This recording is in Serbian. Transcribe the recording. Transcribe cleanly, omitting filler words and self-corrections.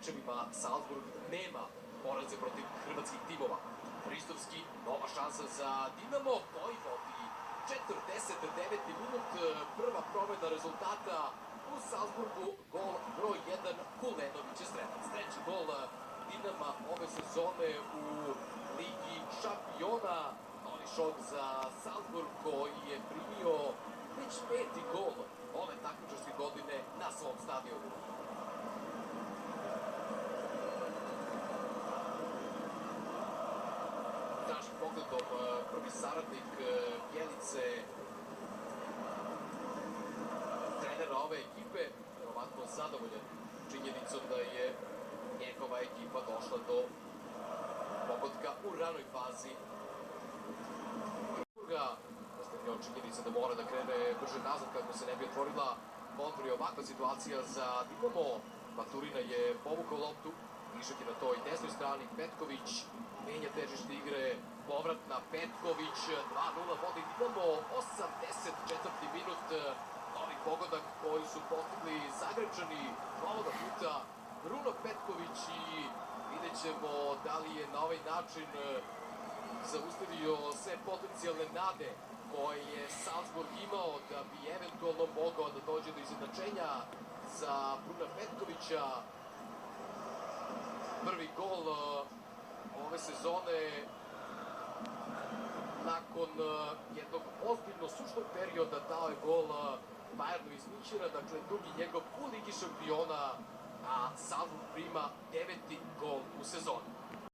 mečevima Salzburg nema poraze protiv hrvatskih timova. Ristovski, nova šansa za Dinamo, koji vodi 49. minut, prva promena rezultata u Salzburgu, gol broj 1, Kulenović je strelac. Treći gol Dinama ove sezone u Ligi šampiona, novi šok za Salzburg koji je primio već 5. gol ove takmičarske godine na svom stadionu. Traži pogledom prvi saradnik Bjelice, trenera ove ekipe, verovatno zadovoljan činjenicom da je njegova ekipa došla do pogotka u ranoj fazi. Ostavljeno činjenica da mora da krene brže nazad kako se ne bi otvorila kontra i ovakva situacija za Dinamo. Baturina je povukao loptu, Višak je na toj desnoj strani, Petković menja težište igre, povrat na Petković, 2:0 vodi Dinamo, 84. minut, novi pogodak koji su postigli Zagrebčani, ovoga puta Bruno Petković i vidjet ćemo da li je na ovaj način zaustavio sve potencijalne nade koje je Salzburg imao da bi eventualno mogao da dođe do izjednačenja za Bruna Petkovića. Prvi gol ove sezone nakon jednog ozbiljno sušnog perioda dao je gol Bayernu iz Mićera, dakle drugi njegov u Ligi šampiona, a Salzburg prima 9. gol u sezoni.